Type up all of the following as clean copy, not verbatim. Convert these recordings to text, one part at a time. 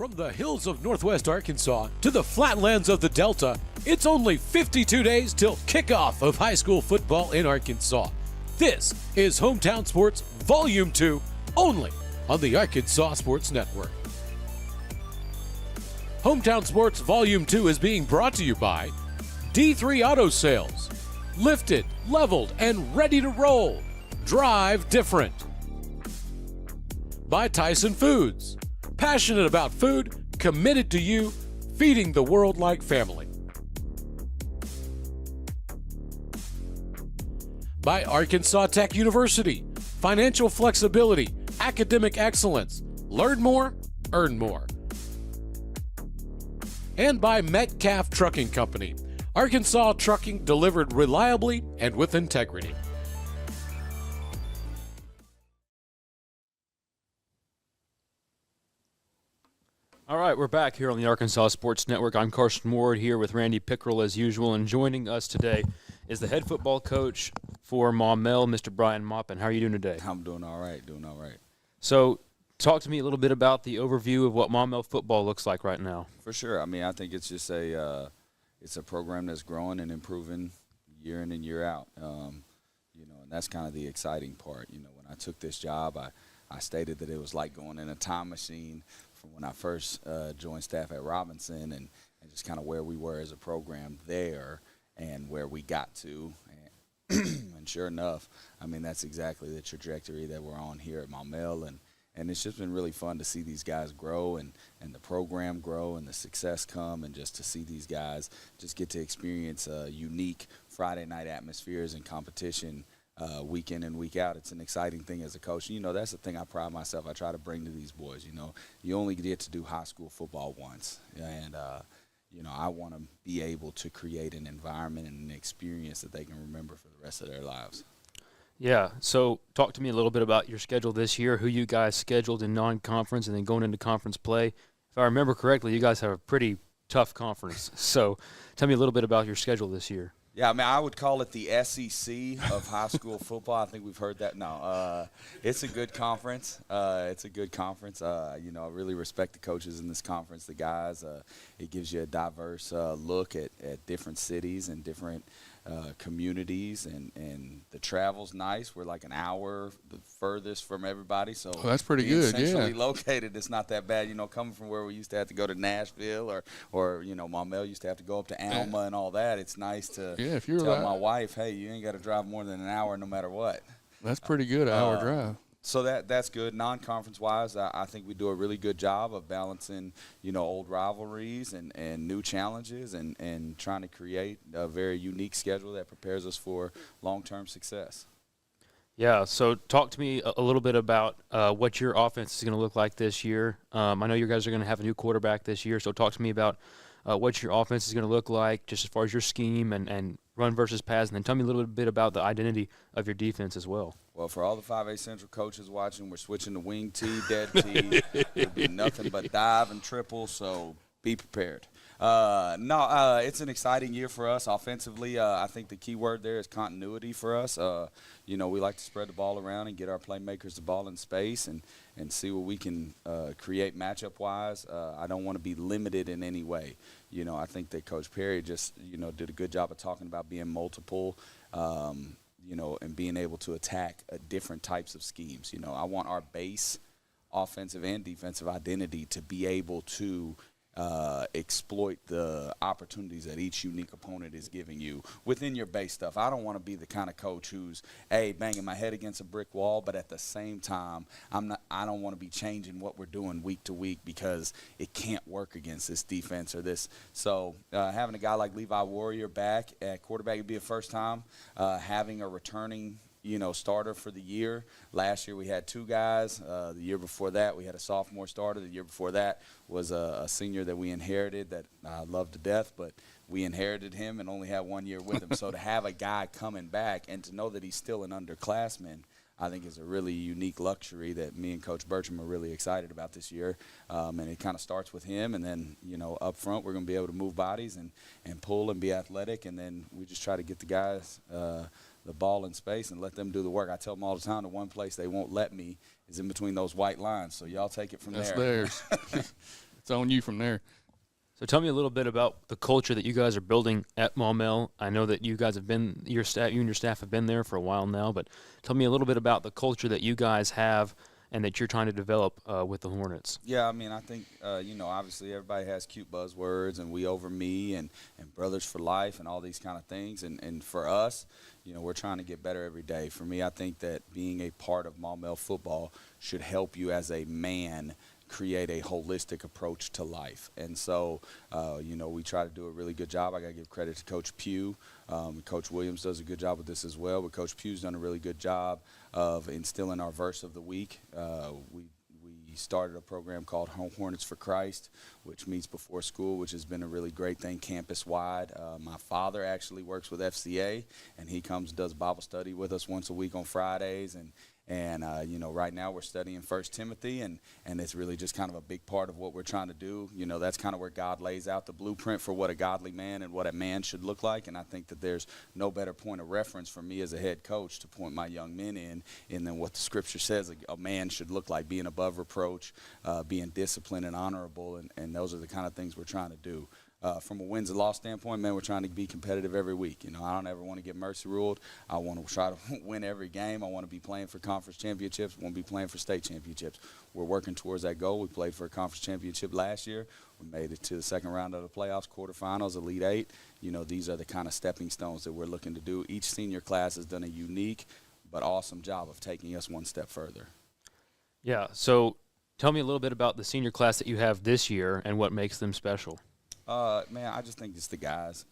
From the hills of northwest Arkansas to the flatlands of the Delta, it's only 52 days till kickoff of high school football in Arkansas. This is Hometown Sports Volume 2, only on the Arkansas Sports Network. Hometown Sports Volume 2 is being brought to you by D3 Auto Sales. Lifted, leveled, and ready to roll. Drive different. By Tyson Foods. Passionate about food, committed to you, feeding the world like family. By Arkansas Tech University. Financial flexibility, academic excellence. Learn more, earn more. And by Metcalf Trucking Company. Arkansas trucking delivered reliably and with integrity. All right, we're back here on the Arkansas Sports Network. I'm Carson Ward here with Randy Pickrell as usual, and joining us today is the head football coach for Maumelle, Mr. Coach Maupin. How are you doing today? I'm doing all right, So talk to me a little bit about the overview of what Maumelle football looks like right now. For sure. I mean, I think it's just a program that's growing and improving year in and year out. And that's kind of the exciting part. When I took this job, I stated that it was like going in a time machine from when I first joined staff at Robinson and just kind of where we were as a program there and where we got to. And sure enough, I mean, that's exactly the trajectory that we're on here at Maumelle. And it's just been really fun to see these guys grow and the program grow and the success come, and just to see these guys just get to experience unique Friday night atmospheres and competition week in and week out. It's an exciting thing as a coach. That's the thing I pride myself. I try to bring to these boys. You only get to do high school football once. And, I want to be able to create an environment and an experience that they can remember for the rest of their lives. Yeah, so talk to me a little bit about your schedule this year, who you guys scheduled in non-conference and then going into conference play. If I remember correctly, you guys have a pretty tough conference. So tell me a little bit about your schedule this year. Yeah, I mean, I would call it the SEC of high school football. I think we've heard that. No, it's a good conference. I really respect the coaches in this conference, the guys. It gives you a diverse look at different cities and different communities, and the travel's nice. We're like an hour the furthest from everybody, so that's pretty good. Centrally located, it's not that bad. Coming from where we used to have to go to Nashville or Maumelle used to have to go up to Alma and all that. It's nice to tell my wife, hey, you ain't got to drive more than an hour no matter what. That's pretty good, an hour drive. So that's good. Non-conference-wise, I think we do a really good job of balancing, old rivalries and new challenges and trying to create a very unique schedule that prepares us for long-term success. Yeah, so talk to me a little bit about what your offense is going to look like this year. I know you guys are going to have a new quarterback this year, so talk to me about what your offense is going to look like just as far as your scheme and run versus pass, and then tell me a little bit about the identity of your defense as well. Well, for all the 5A Central coaches watching, we're switching to wing tee, dead tee. It'll be nothing but dive and triple, so be prepared. It's an exciting year for us offensively. I think the key word there is continuity for us. We like to spread the ball around and get our playmakers the ball in space and see what we can create matchup-wise. I don't want to be limited in any way. I think that Coach Perry just, did a good job of talking about being multiple, and being able to attack different types of schemes. I want our base offensive and defensive identity to be able to exploit the opportunities that each unique opponent is giving you within your base stuff. I don't want to be the kind of coach who's, banging my head against a brick wall, but at the same time, I don't want to be changing what we're doing week to week because it can't work against this defense or this. So having a guy like Levi Warrior back at quarterback would be a first time. Having a returning starter for the year. Last year we had two guys. The year before that we had a sophomore starter. The year before that was a senior that we inherited that I love to death, but we inherited him and only had 1 year with him. So to have a guy coming back and to know that he's still an underclassman, I think is a really unique luxury that me and Coach Bertram are really excited about this year. And it kind of starts with him, and then, up front we're going to be able to move bodies and pull and be athletic, and then we just try to get the guys the ball in space and let them do the work. I tell them all the time, the one place they won't let me is in between those white lines. So y'all take it from there. That's theirs. It's on you from there. So tell me a little bit about the culture that you guys are building at Maumelle. I know that you guys have been, you and your staff have been there for a while now, but tell me a little bit about the culture that you guys have and that you're trying to develop with the Hornets. Yeah, I mean, I think, obviously everybody has cute buzzwords and we over me and brothers for life and all these kind of things. And for us, we're trying to get better every day. For me, I think that being a part of Maumelle football should help you as a man create a holistic approach to life. And so, we try to do a really good job. I got to give credit to Coach Pugh. Coach Williams does a good job with this as well, but Coach Pugh's done a really good job of instilling our verse of the week. We started a program called Hornets for Christ, which meets before school, which has been a really great thing campus-wide. My father actually works with FCA, and he comes and does Bible study with us once a week on Fridays. And right now we're studying 1 Timothy, and it's really just kind of a big part of what we're trying to do. That's kind of where God lays out the blueprint for what a godly man and what a man should look like, and I think that there's no better point of reference for me as a head coach to point my young men in than what the Scripture says a man should look like, being above reproach, being disciplined and honorable, and those are the kind of things we're trying to do. From a wins and loss standpoint, man, we're trying to be competitive every week. I don't ever want to get mercy ruled. I want to try to win every game. I want to be playing for conference championships. I want to be playing for state championships. We're working towards that goal. We played for a conference championship last year. We made it to the second round of the playoffs, quarterfinals, Elite Eight. These are the kind of stepping stones that we're looking to do. Each senior class has done a unique but awesome job of taking us one step further. Yeah, so tell me a little bit about the senior class that you have this year and what makes them special. Man, I just think it's the guys.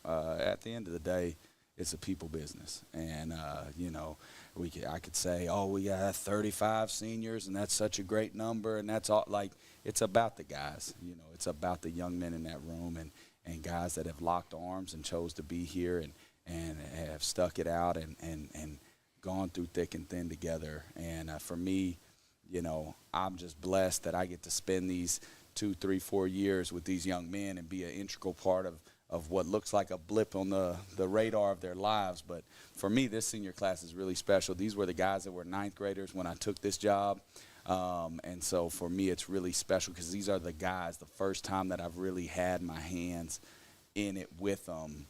At the end of the day, it's a people business. And, I could say, we got 35 seniors, and that's such a great number, and that's all. Like, it's about the guys. It's about the young men in that room and guys that have locked arms and chose to be here and have stuck it out and gone through thick and thin together. And for me, I'm just blessed that I get to spend these 2, 3, 4 years with these young men and be an integral part of what looks like a blip on the radar of their lives. But for me, this senior class is really special. These were the guys that were ninth graders when I took this job. And so for me, it's really special because these are the guys, the first time that I've really had my hands in it with them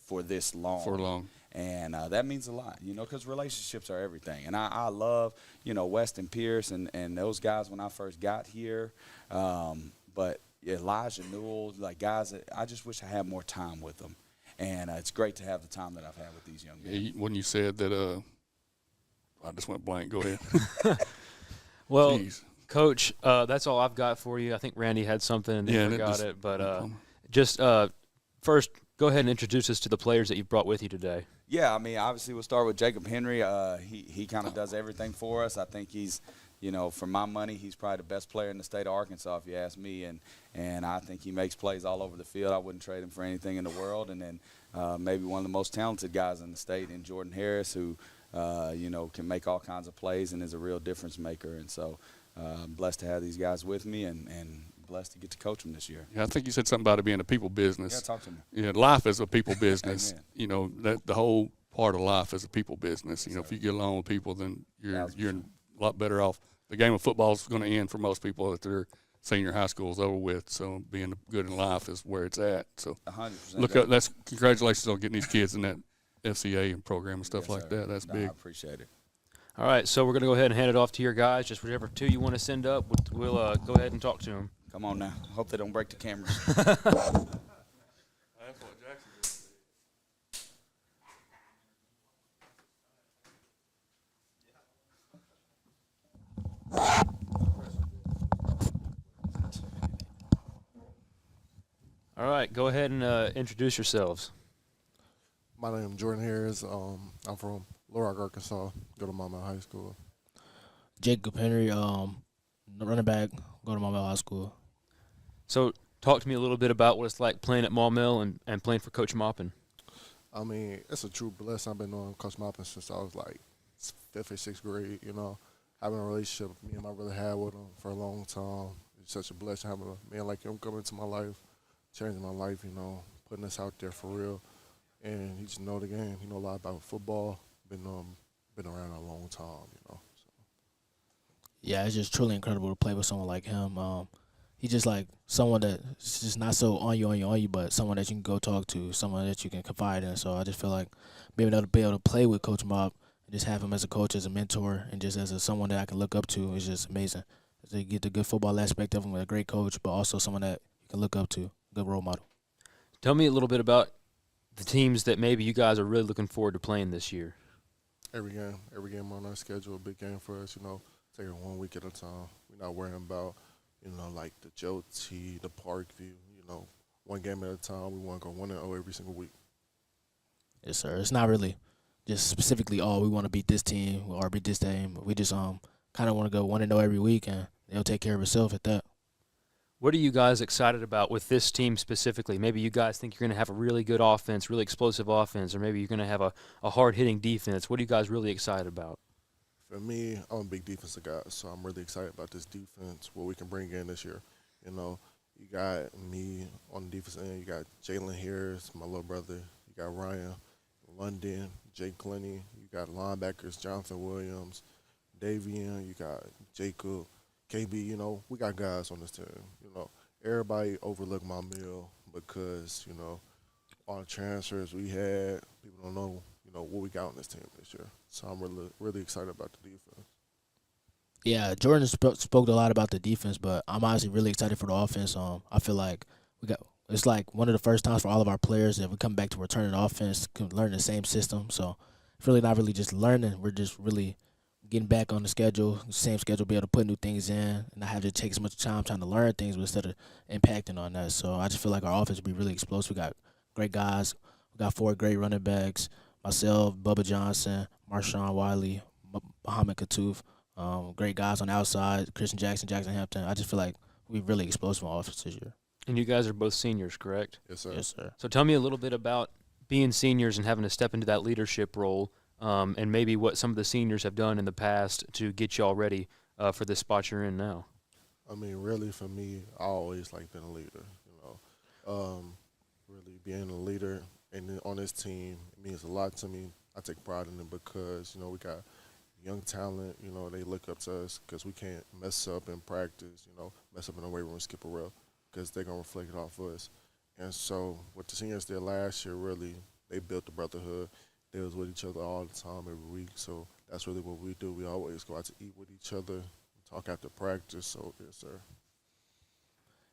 for this long. For long. And that means a lot, because relationships are everything. And I love, Weston Pierce and those guys when I first got here. But Elijah Newell, like guys that I just wish I had more time with them. And it's great to have the time that I've had with these young men. Yeah, when you said that, I just went blank. Go ahead. Well, Jeez. Coach, that's all I've got for you. I think Randy had something and then forgot it. But just first, go ahead and introduce us to the players that you've brought with you today. Yeah, I mean, obviously we'll start with Jacob Henry. He kind of does everything for us. I think he's, for my money, he's probably the best player in the state of Arkansas, if you ask me. And I think he makes plays all over the field. I wouldn't trade him for anything in the world. And then maybe one of the most talented guys in the state in Jordan Harris, who, can make all kinds of plays and is a real difference maker. And so I'm blessed to have these guys with me and blessed to get to coach them this year. Yeah, I think you said something about it being a people business. Yeah, talk to me. Yeah, life is a people business. Amen. That the whole part of life is a people business. If you get along with people, then you're a lot better off. The game of football is going to end for most people at their senior high school is over with. So being good in life is where it's at. So 100%. look up. That's congratulations on getting these kids in that FCA and program and stuff like sir. that. That's big. I appreciate it. All right, so we're going to go ahead and hand it off to your guys. Just whichever two you want to send up, we'll go ahead and talk to them. Come on now. Hope they don't break the cameras. That's what Jackson did. All right, go ahead and introduce yourselves. My name is Jordan Harris. I'm from Little Rock, Arkansas. Go to Maumelle High School. Jacob Henry, running back, go to Maumelle High School. So talk to me a little bit about what it's like playing at Maumelle and playing for Coach Maupin. I mean, it's a true blessing. I've been knowing Coach Maupin since I was like 5th or 6th grade, Having a relationship me and my brother had with him for a long time. It's such a blessing having a man like him come into my life, changing my life, putting us out there for real. And he just know the game. He know a lot about football. Been around a long time, So. Yeah, it's just truly incredible to play with someone like him. he's just like someone that's just not so on you, but someone that you can go talk to, someone that you can confide in. So I just feel like being able to play with Coach Mop and just have him as a coach, as a mentor, and just as someone that I can look up to is just amazing. To get the good football aspect of him, a great coach, but also someone that you can look up to, good role model. Tell me a little bit about the teams that maybe you guys are really looking forward to playing this year. Every game on our schedule, a big game for us. Take it 1 week at a time. We're not worrying about, like the Joe T, the Parkview. One game at a time. We want to go 1-0 every single week. Yes, sir. It's not really just specifically, we want to beat this team or beat this team. We just kind of want to go 1-0 every week, and they'll take care of itself at that. What are you guys excited about with this team specifically? Maybe you guys think you're going to have a really good offense, really explosive offense, or maybe you're going to have a hard-hitting defense. What are you guys really excited about? For me, I'm a big defensive guy, so I'm really excited about this defense, what we can bring in this year. You got me on the defense end. You got Jalen Harris, my little brother. You got Ryan London, Jake Clenny. You got linebackers, Jonathan Williams, Davian. You got Jacob, KB. We got guys on this team. Everybody overlooked Maumelle because, all the transfers we had, people don't know, what we got on this team this year. So I'm really, really excited about the defense. Yeah, Jordan spoke a lot about the defense, but I'm honestly really excited for the offense. I feel like it's like one of the first times for all of our players that we come back to returning offense, learn the same system. So it's really not really just learning. We're just really getting back on the schedule, same schedule, be able to put new things in, and not have to take as much time trying to learn things, but instead of impacting on that. So I just feel like our offense will be really explosive. We got great guys. We got 4 great running backs. Myself, Bubba Johnson, Marshawn Wiley, Muhammad Katouf, great guys on the outside, Christian Jackson, Jackson Hampton. I just feel like we're really explosive on offense this year. And you guys are both seniors, correct? Yes, sir. Yes, sir. So tell me a little bit about being seniors and having to step into that leadership role, and maybe what some of the seniors have done in the past to get y'all ready for this spot you're in now. I mean, really, for me, I always been a leader. Really being a leader and on this team, it means a lot to me. I take pride in it because we got young talent. They look up to us because we can't mess up in practice. Mess up in the weight room, skip a rep, because they're gonna reflect it off us. And so, what the seniors did last year, really, they built the brotherhood. They was with each other all the time, every week. So that's really what we do. We always go out to eat with each other, talk after practice. So yes, sir.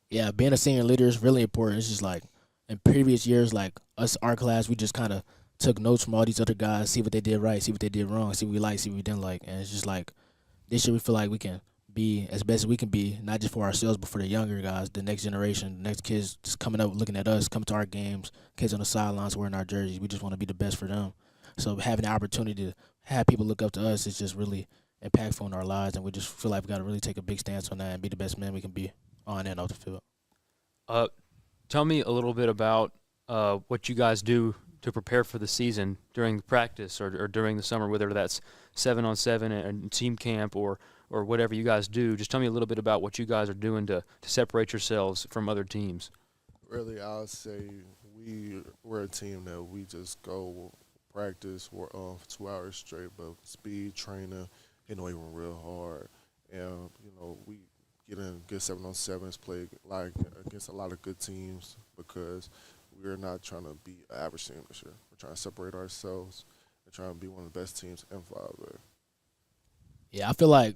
Yeah, being a senior leader is really important. It's just like in previous years, like our class, we just kind of took notes from all these other guys, see what they did right, see what they did wrong, see what we like, see what we didn't like. And it's just like this year we feel like we can be as best as we can be, not just for ourselves, but for the younger guys, the next generation, the next kids just coming up, looking at us, coming to our games, kids on the sidelines wearing our jerseys. We just want to be the best for them. So having the opportunity to have people look up to us is just really impactful in our lives, and we just feel like we got to really take a big stance on that and be the best men we can be on and off the field. Tell me a little bit about what you guys do to prepare for the season during practice or during the summer, whether that's 7-on-7 and team camp or whatever you guys do. Just tell me a little bit about what you guys are doing to separate yourselves from other teams. Really, I'll say we're a team that we just go practice for 2 hours straight, but speed training, hitting the weight room real hard. And, we get in good 7-on-7s, play against a lot of good teams because we're not trying to be an average team this year. We're trying to separate ourselves and trying to be one of the best teams in 5A. Yeah, I feel like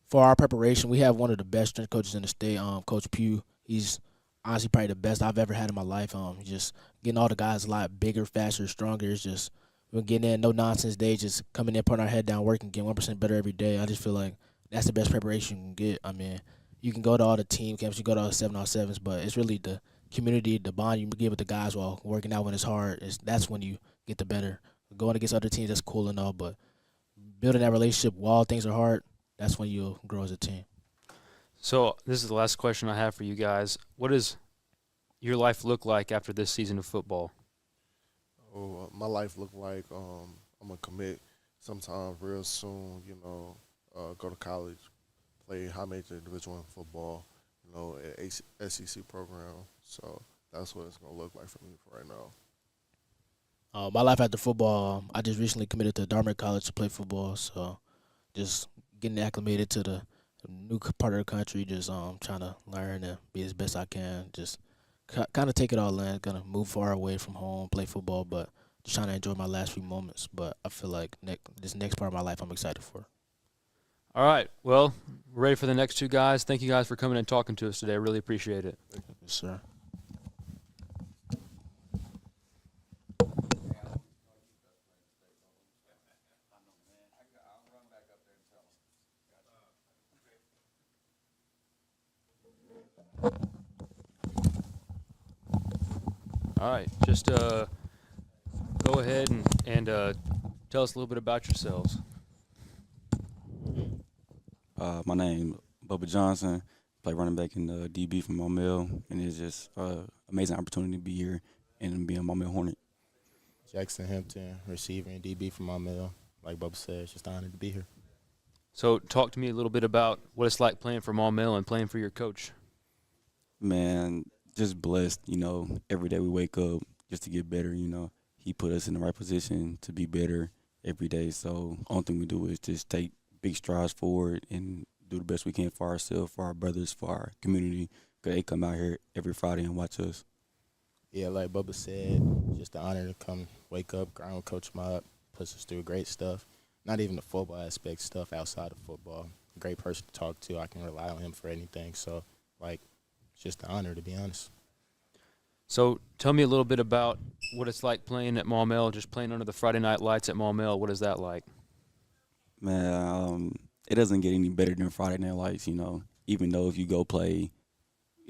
for our preparation, we have one of the best strength coaches in the state, Coach Pugh. He's honestly probably the best I've ever had in my life. Just getting all the guys a lot bigger, faster, stronger. It's just we're getting in, no nonsense days, just coming in, putting our head down, working, getting 1% better every day. I just feel like that's the best preparation you can get. I mean, you can go to all the team camps, you go to all the 7-on-7s, but it's really the community, the bond you get with the guys while working out when it's hard. That's when you get the better. Going against other teams, that's cool and all, but building that relationship while things are hard, that's when you'll grow as a team. So this is the last question I have for you guys. What does your life look like after this season of football? My life look like I'm going to commit sometime real soon, go to college, play high major Division I football, at SEC program. So that's what it's going to look like for me for right now. My life after football, I just recently committed to Dartmouth College to play football, so just getting acclimated to the new part of the country, just trying to learn and be as best I can. Just kind of take it all in. Gonna move far away from home, play football, but just trying to enjoy my last few moments. But I feel like this next part of my life, I'm excited for. All right. Well, we're ready for the next two guys. Thank you guys for coming and talking to us today. I really appreciate it. Yes, sir. All right. Just go ahead and tell us a little bit about yourselves. My name Bubba Johnson. Play running back in the DB from Maumelle, and it's just amazing opportunity to be here and be a Maumelle Hornet. Jackson Hampton, receiver and DB from Maumelle. Like Bubba said, it's just an honor to be here. So talk to me a little bit about what it's like playing for Maumelle and playing for your coach. Man, just blessed, every day we wake up just to get better, He put us in the right position to be better every day. So only thing we do is just take big strides forward and do the best we can for ourselves, for our brothers, for our community, because they come out here every Friday and watch us. Yeah, like Bubba said, just an honor to come wake up, grind with Coach Maupin, puts us through great stuff. Not even the football aspect, stuff outside of football. Great person to talk to. I can rely on him for anything. So, it's just an honor, to be honest. So tell me a little bit about what it's like playing at Maumelle, just playing under the Friday night lights at Maumelle. What is that like? Man, it doesn't get any better than Friday Night Lights, Even though if you go play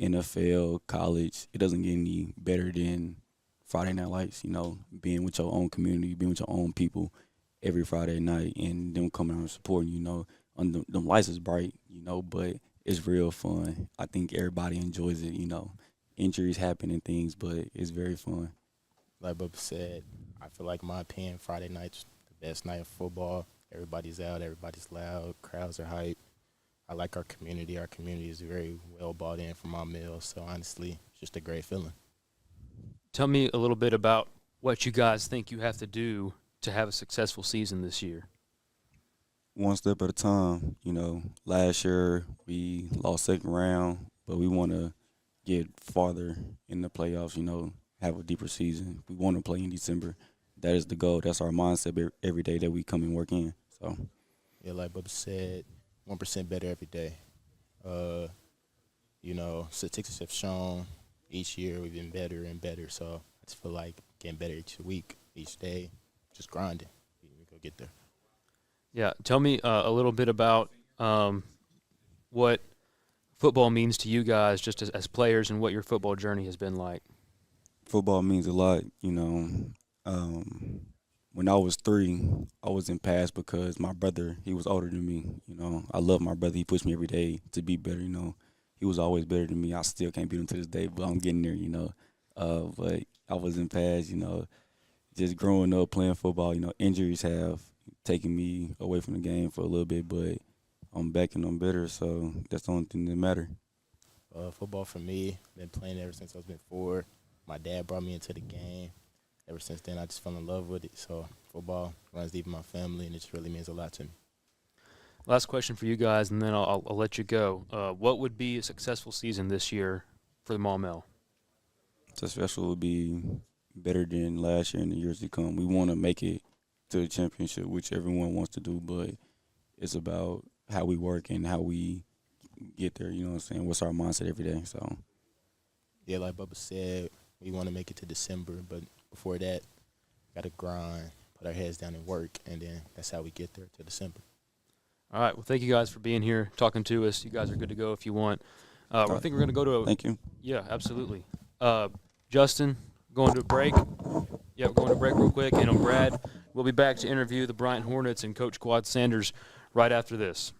NFL, college, it doesn't get any better than Friday Night Lights, being with your own community, being with your own people every Friday night, and them coming out and supporting, on them lights is bright, but it's real fun. I think everybody enjoys it, Injuries happen and things, but it's very fun. Like Bubba said, I feel like, in my opinion, Friday night's the best night of football. Everybody's out, everybody's loud, crowds are hype. I like our community. Our community is very well bought in from Maumelle, so honestly, it's just a great feeling. Tell me a little bit about what you guys think you have to do to have a successful season this year. One step at a time, Last year we lost second round, but we want to get farther in the playoffs, have a deeper season. We want to play in December. That is the goal. That's our mindset every day that we come and work in. So, yeah, like Bubba said, 1% better every day. Statistics have shown each year we've been better and better. So I just feel like getting better each week, each day, just grinding. We go get there. Yeah, tell me a little bit about what football means to you guys just as players and what your football journey has been like. Football means a lot, When I was 3, I was in pass because my brother, he was older than me. I love my brother. He pushed me every day to be better, He was always better than me. I still can't beat him to this day, but I'm getting there, But I was in pass, just growing up playing football, injuries have taken me away from the game for a little bit, but I'm back and I'm better, so that's the only thing that matters. Football for me, been playing ever since I was 4. My dad brought me into the game. Ever since then, I just fell in love with it. So football runs deep in my family, and it just really means a lot to me. Last question for you guys, and then I'll let you go. What would be a successful season this year for the Maumelle? Successful would be better than last year and the years to come. We want to make it to the championship, which everyone wants to do, but it's about how we work and how we get there, What's our mindset every day, so. Yeah, like Bubba said, we want to make it to December, but before that, got to grind, put our heads down and work, and then that's how we get there to December. All right. Well, thank you guys for being here, talking to us. You guys are good to go if you want. I think we're going to go to a – Thank you. Yeah, absolutely. Justin, going to a break. Yeah, we're going to break real quick. And Brad, we'll be back to interview the Bryant Hornets and Coach Quad Sanders right after this.